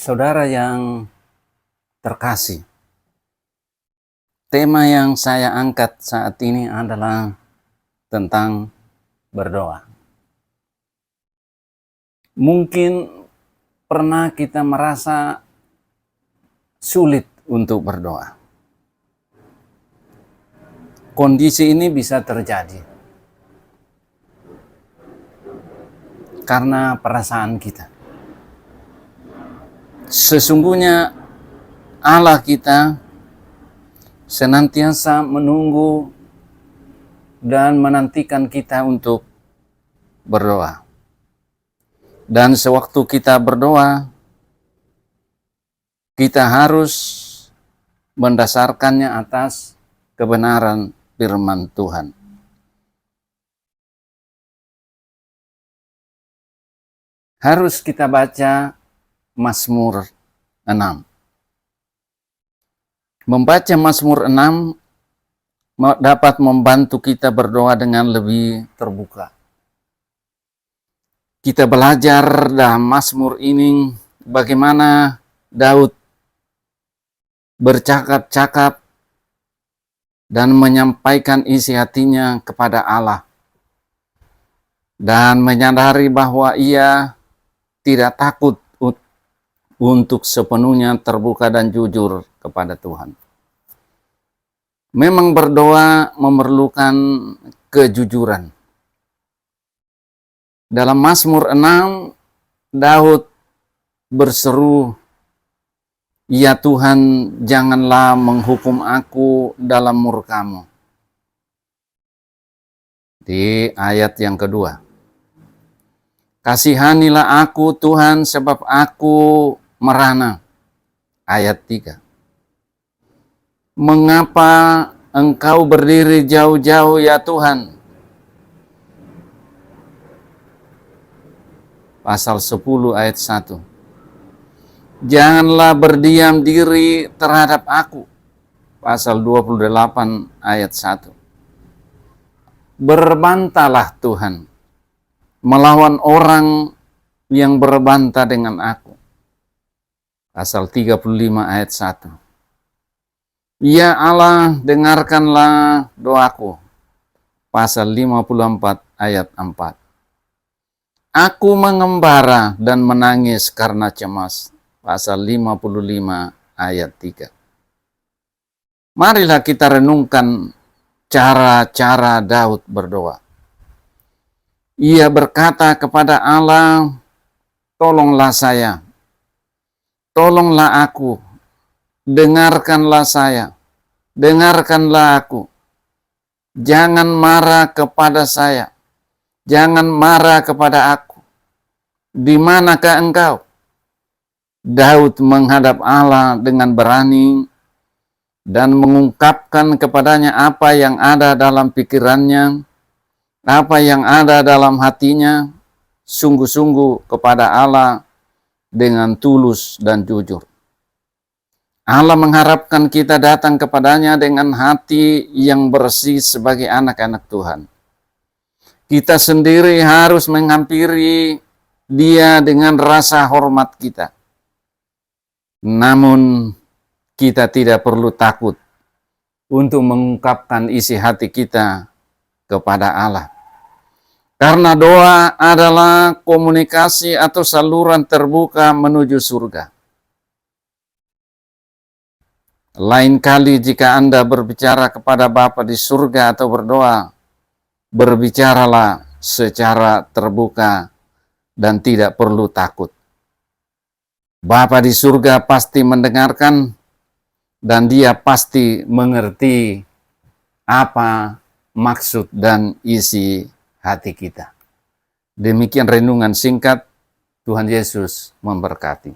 Saudara yang terkasih, tema yang saya angkat saat ini adalah tentang berdoa. Mungkin pernah kita merasa sulit untuk berdoa. Kondisi ini bisa terjadi karena perasaan kita. Sesungguhnya Allah kita senantiasa menunggu dan menantikan kita untuk berdoa. Dan sewaktu kita berdoa, kita harus mendasarkannya atas kebenaran firman Tuhan. Harus kita baca Mazmur 6. Membaca Mazmur 6 dapat membantu kita berdoa dengan lebih terbuka. Kita belajar dalam Mazmur ini bagaimana Daud bercakap-cakap dan menyampaikan isi hatinya kepada Allah. Dan menyadari bahwa ia tidak takut untuk sepenuhnya terbuka dan jujur kepada Tuhan. Memang berdoa memerlukan kejujuran. Dalam Mazmur 6, Daud berseru, "Ya Tuhan, janganlah menghukum aku dalam murka-Mu." Di ayat yang kedua. "Kasihanilah aku Tuhan sebab aku merana." Ayat 3. "Mengapa Engkau berdiri jauh-jauh ya Tuhan?" Pasal 10 ayat 1. "Janganlah berdiam diri terhadap aku." Pasal 28 ayat 1. "Berbantahlah Tuhan melawan orang yang berbantah dengan aku." Pasal 35 ayat 1. "Ya Allah, dengarkanlah doaku." Pasal 54 ayat 4. "Aku mengembara dan menangis karena cemas." Pasal 55 ayat 3. Marilah kita renungkan cara-cara Daud berdoa. Ia berkata kepada Allah, "Tolonglah saya. Tolonglah aku, dengarkanlah saya, dengarkanlah aku. Jangan marah kepada saya, jangan marah kepada aku. Di manakah Engkau?" Daud menghadap Allah dengan berani dan mengungkapkan kepadanya apa yang ada dalam pikirannya, apa yang ada dalam hatinya, sungguh-sungguh kepada Allah dengan tulus dan jujur. Allah mengharapkan kita datang kepadanya dengan hati yang bersih sebagai anak-anak Tuhan. Kita sendiri harus menghampiri Dia dengan rasa hormat kita. Namun kita tidak perlu takut untuk mengungkapkan isi hati kita kepada Allah. Karena doa adalah komunikasi atau saluran terbuka menuju surga. Lain kali jika Anda berbicara kepada Bapa di surga atau berdoa, berbicaralah secara terbuka dan tidak perlu takut. Bapa di surga pasti mendengarkan dan Dia pasti mengerti apa maksud dan isi hati kita. Demikian renungan singkat. Tuhan Yesus memberkati.